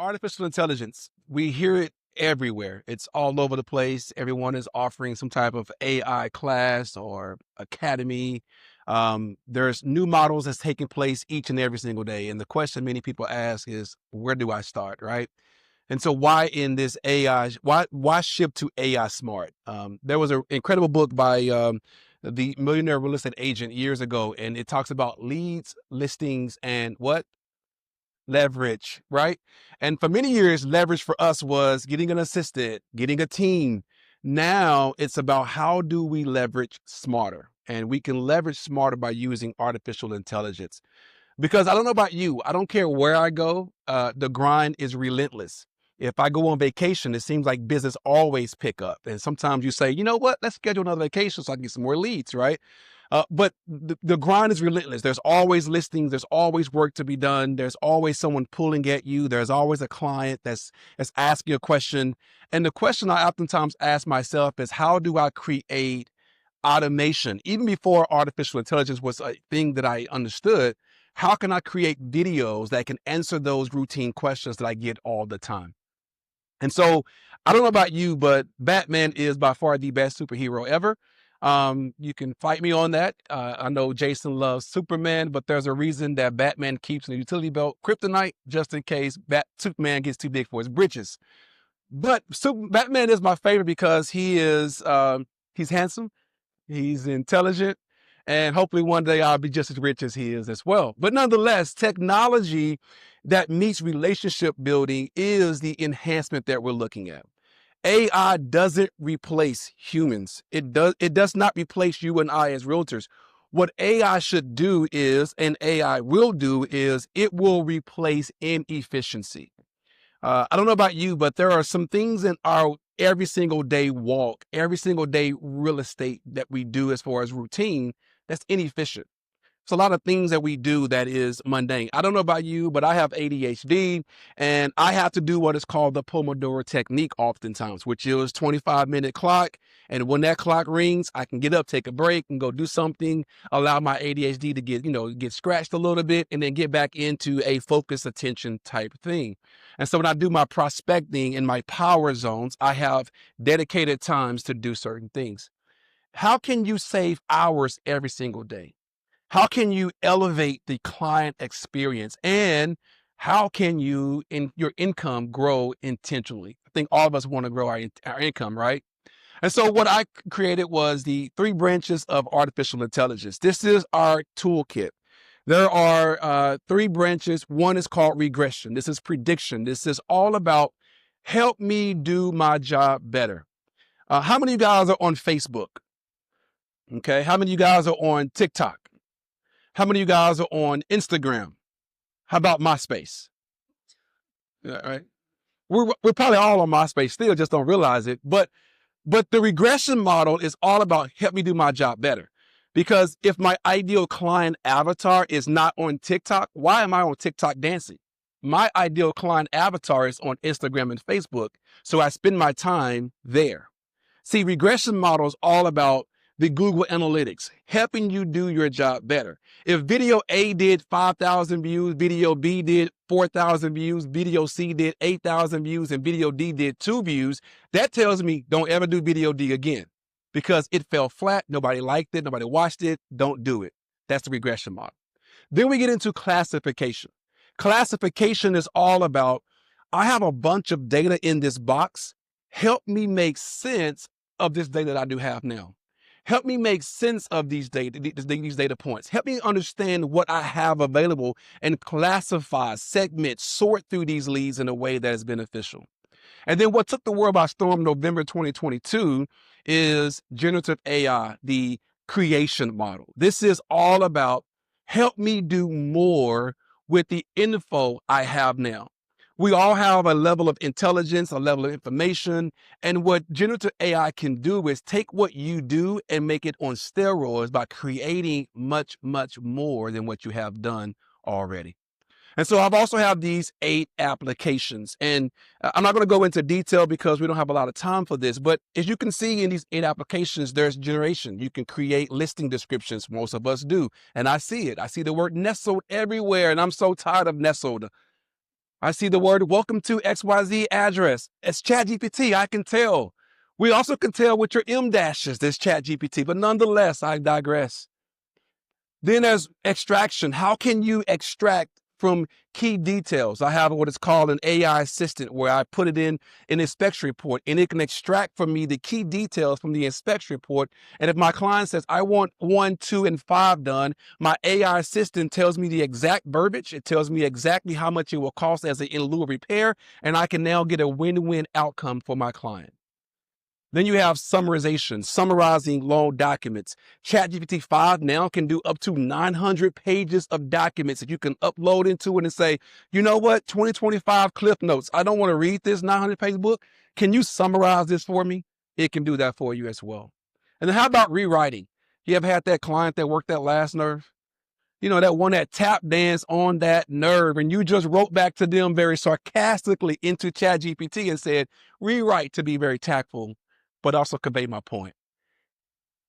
Artificial intelligence, we hear it everywhere. It's all over the place. Everyone is offering some type of AI class or academy. There's new models that's taking place each and every single day. And the question many people ask is, where do I start, right? And so why in this AI, why shift to AI smart? There was an incredible book by the millionaire real estate agent years ago, and it talks about leads, listings, and what? Leverage, right? And for many years, leverage for us was getting an assistant, getting a team. Now it's about how do we leverage smarter? And we can leverage smarter by using artificial intelligence. Because I don't know about you, I don't care where I go, the grind is relentless. If I go on vacation, it seems like business always pick up. And sometimes you say, you know what, let's schedule another vacation so I can get some more leads, right? But the grind is relentless. There's always listings. There's always work to be done. There's always someone pulling at you. There's always a client that's asking a question. And the question I oftentimes ask myself is, how do I create automation? Even before artificial intelligence was a thing that I understood, how can I create videos that can answer those routine questions that I get all the time? And so I don't know about you, but Batman is by far the best superhero ever. You can fight me on that. I know Jason loves Superman, but there's a reason that Batman keeps in the utility belt kryptonite just in case Superman gets too big for his britches. But Batman is my favorite because he's handsome, he's intelligent, and hopefully one day I'll be just as rich as he is as well. But nonetheless, technology that meets relationship building is the enhancement that we're looking at. AI doesn't replace humans. It does not replace you and I as realtors. What AI should do is, and AI will do, is it will replace inefficiency. I don't know about you, but there are some things in our every single day walk, every single day real estate that we do as far as routine that's inefficient. It's a lot of things that we do that is mundane. I don't know about you, but I have ADHD and I have to do what is called the Pomodoro technique oftentimes, which is 25-minute clock. And when that clock rings, I can get up, take a break and go do something, allow my ADHD to get scratched a little bit and then get back into a focused attention type thing. And so when I do my prospecting in my power zones, I have dedicated times to do certain things. How can you save hours every single day? How can you elevate the client experience? And how can your income grow intentionally? I think all of us want to grow our income, right? And so what I created was the 3 branches of artificial intelligence. This is our toolkit. There are 3 branches. One is called regression. This is prediction. This is all about help me do my job better. How many of you guys are on Facebook? Okay. How many of you guys are on TikTok? How many of you guys are on Instagram? How about MySpace? Yeah, right. We're probably all on MySpace still, just don't realize it. But the regression model is all about help me do my job better. Because if my ideal client avatar is not on TikTok, why am I on TikTok dancing? My ideal client avatar is on Instagram and Facebook, so I spend my time there. See, regression model is all about the Google Analytics, helping you do your job better. If video A did 5,000 views, video B did 4,000 views, video C did 8,000 views, and video D did 2 views, that tells me don't ever do video D again because it fell flat. Nobody liked it. Nobody watched it. Don't do it. That's the regression model. Then we get into classification. Classification is all about, I have a bunch of data in this box. Help me make sense of this data that I do have now. Help me make sense of these data points. Help me understand what I have available and classify, segment, sort through these leads in a way that is beneficial. And then what took the world by storm November 2022 is generative AI, the creation model. This is all about help me do more with the info I have now. We all have a level of intelligence, a level of information, and what generative AI can do is take what you do and make it on steroids by creating much, much more than what you have done already. And so I've also have these 8 applications, and I'm not going to go into detail because we don't have a lot of time for this, but as you can see in these 8 applications, there's generation. You can create listing descriptions. Most of us do. And I see it. I see the word nestled everywhere, and I'm so tired of nestled. I see the word welcome to XYZ address. It's ChatGPT, I can tell. We also can tell with your M dashes, there's ChatGPT, but nonetheless, I digress. Then there's extraction. How can you extract from key details? I have what is called an AI assistant where I put it in an inspection report and it can extract from me the key details from the inspection report. And if my client says, I want 1, 2, and 5 done, my AI assistant tells me the exact verbiage. It tells me exactly how much it will cost as an in lieu of repair. And I can now get a win-win outcome for my client. Then you have summarization, summarizing long documents. ChatGPT 5 now can do up to 900 pages of documents that you can upload into it and say, you know what, 2025 Cliff Notes. I don't want to read this 900-page book. Can you summarize this for me? It can do that for you as well. And then how about rewriting? You ever had that client that worked that last nerve? You know, that one that tap dance on that nerve, and you just wrote back to them very sarcastically into ChatGPT and said, rewrite to be very tactful, but also convey my point.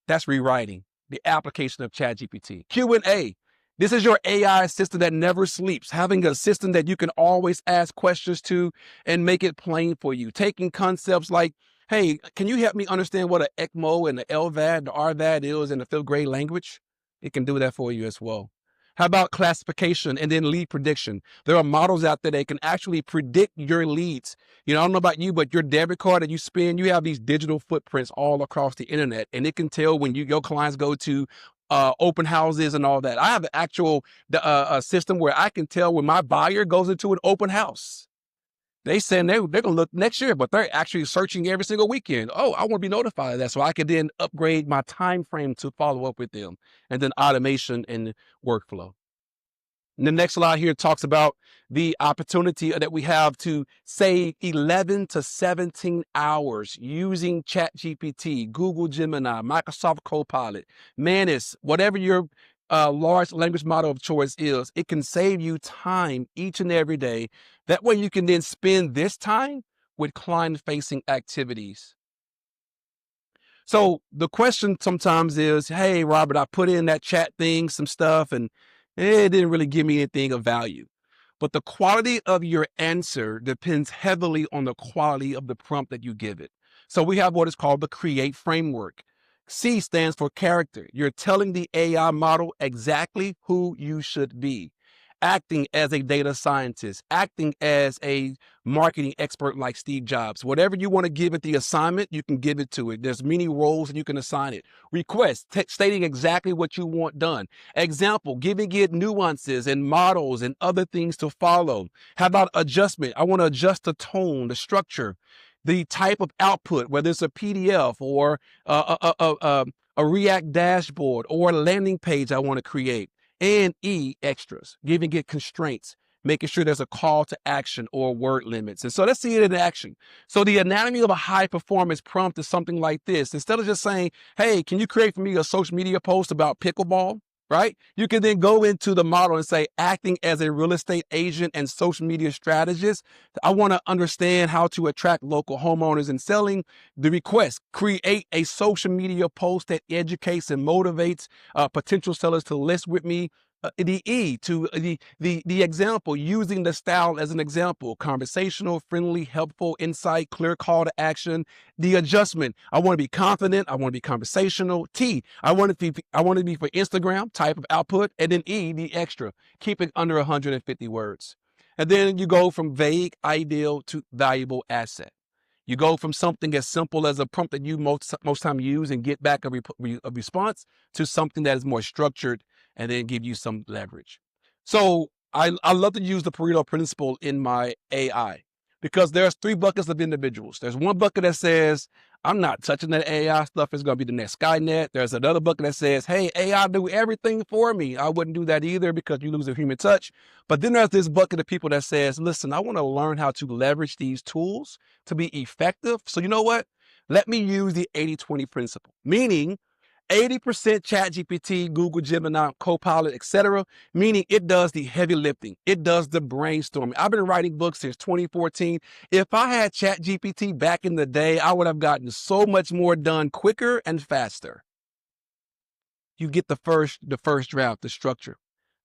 That's rewriting, the application of ChatGPT. Q&A. This is your AI assistant that never sleeps, having an assistant that you can always ask questions to and make it plain for you. Taking concepts like, hey, can you help me understand what an ECMO and the LVAD, the RVAD is in the 5th grade language? It can do that for you as well. How about classification and then lead prediction? There are models out there that can actually predict your leads. You know, I don't know about you, but your debit card that you spend, you have these digital footprints all across the internet, and it can tell when your clients go to open houses and all that. I have an actual system where I can tell when my buyer goes into an open house. They saying they're going to look next year, but they're actually searching every single weekend. Oh, I want to be notified of that so I can then upgrade my time frame to follow up with them. And then automation and workflow. And the next slide here talks about the opportunity that we have to save 11 to 17 hours using ChatGPT, Google Gemini, Microsoft Copilot, Manus, whatever your large language model of choice is. It can save you time each and every day. That way you can then spend this time with client-facing activities. So the question sometimes is, hey, Robert, I put in that chat thing, some stuff, and it didn't really give me anything of value. But the quality of your answer depends heavily on the quality of the prompt that you give it. So we have what is called the C.R.E.A.T.E framework. C stands for character. You're telling the AI model exactly who you should be. Acting as a data scientist, acting as a marketing expert like Steve Jobs. Whatever you want to give it the assignment, you can give it to it. There's many roles and you can assign it. Request, stating exactly what you want done. Example, giving it nuances and models and other things to follow. How about adjustment? I want to adjust the tone, the structure, the type of output, whether it's a PDF or a React dashboard or a landing page I want to create. And E, extras, giving it constraints, making sure there's a call to action or word limits. And so let's see it in action. So the anatomy of a high performance prompt is something like this. Instead of just saying, hey, can you create for me a social media post about pickleball? Right? You can then go into the model and say, acting as a real estate agent and social media strategist, I want to understand how to attract local homeowners and selling. The request, create a social media post that educates and motivates potential sellers to list with me. The E to the example, using the style as an example, conversational, friendly, helpful, insight, clear call to action. The adjustment, I want to be confident, I want to be conversational. T, I want to be for Instagram type of output. And then E, the extra, keep it under 150 words. And then you go from vague, ideal to valuable asset. You go from something as simple as a prompt that you most time use and get back a response to something that is more structured and then give you some leverage. So I love to use the Pareto principle in my AI because there's 3 buckets of individuals. There's one bucket that says, I'm not touching that AI stuff. It's going to be the next Skynet. There's another bucket that says, hey, AI do everything for me. I wouldn't do that either because you lose a human touch. But then there's this bucket of people that says, listen, I want to learn how to leverage these tools to be effective. So you know what? Let me use the 80-20 principle, meaning 80% ChatGPT, Google Gemini, Copilot, etc., meaning it does the heavy lifting. It does the brainstorming. I've been writing books since 2014. If I had ChatGPT back in the day, I would have gotten so much more done quicker and faster. You get the first draft, the structure.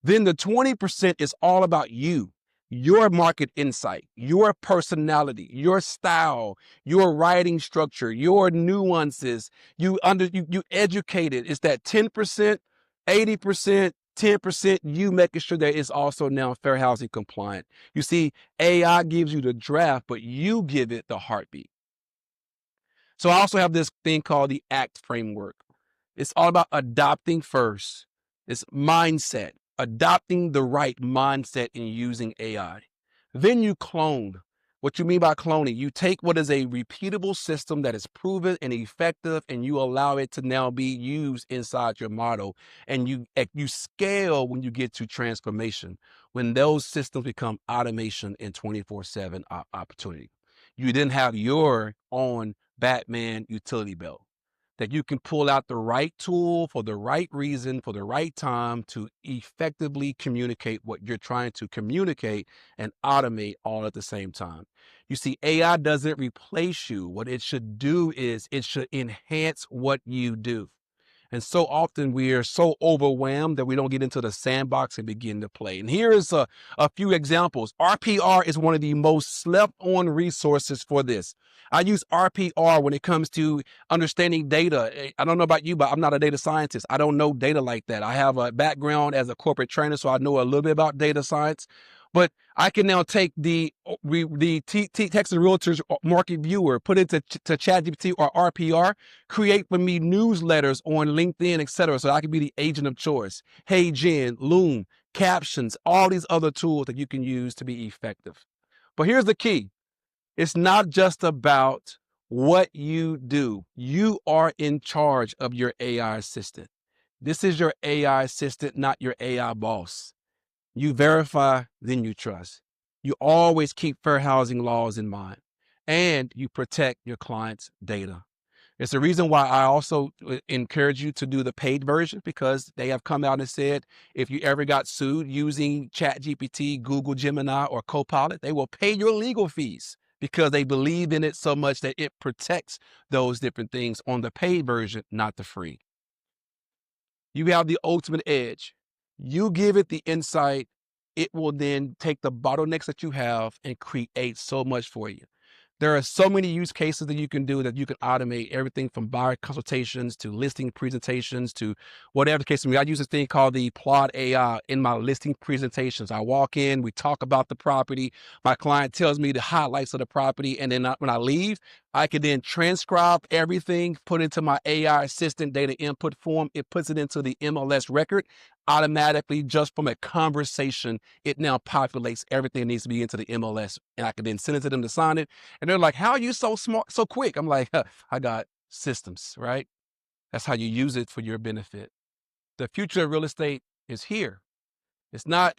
Then the 20% is all about you. your market insight, your personality, your style, your writing structure, your nuances. You educate it. It's that 10%, 80%, 10%, you making sure that it's also now fair housing compliant. You see, AI gives you the draft, but you give it the heartbeat. So I also have this thing called the ACT framework. It's all about adopting first. It's mindset, adopting the right mindset in using AI. Then you clone. What you mean by cloning, you take what is a repeatable system that is proven and effective, and you allow it to now be used inside your model. And you scale when you get to transformation, when those systems become automation and 24/7 opportunity. You then have your own Batman utility belt that you can pull out the right tool for the right reason, for the right time to effectively communicate what you're trying to communicate and automate all at the same time. You see, AI doesn't replace you. What it should do is it should enhance what you do. And so often we are so overwhelmed that we don't get into the sandbox and begin to play. And here is a few examples. RPR is one of the most slept on resources for this. I use RPR when it comes to understanding data. I don't know about you, but I'm not a data scientist. I don't know data like that. I have a background as a corporate trainer, so I know a little bit about data science. But I can now take the Texas Realtors market viewer, put it to ChatGPT or RPR, create for me newsletters on LinkedIn, etc. So I can be the agent of choice. Hey Jen, Loom, captions, all these other tools that you can use to be effective. But here's the key. It's not just about what you do. You are in charge of your AI assistant. This is your AI assistant, not your AI boss. You verify, then you trust. You always keep fair housing laws in mind, and you protect your client's data. It's the reason why I also encourage you to do the paid version, because they have come out and said if you ever got sued using ChatGPT, Google Gemini, or Copilot, they will pay your legal fees because they believe in it so much that it protects those different things on the paid version, not the free. You have the ultimate edge. You give it the insight, it will then take the bottlenecks that you have and create so much for you. There are so many use cases that you can do that you can automate everything from buyer consultations to listing presentations to whatever the case may be. I use this thing called the Plot AI in my listing presentations. I walk in, we talk about the property. My client tells me the highlights of the property. And then when I leave, I can then transcribe everything, put it into my AI assistant data input form. It puts it into the MLS record automatically just from a conversation. It now populates everything that needs to be into the MLS. And I can then send it to them to sign it. And they're like, how are you so smart, so quick? I'm like, I got systems, right? That's how you use it for your benefit. The future of real estate is here. It's not,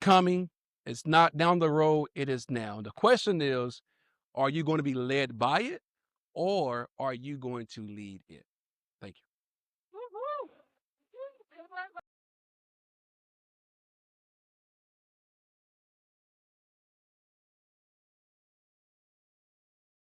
coming. It's not down the road. It is now. The question is, are you going to be led by it, or are you going to lead it?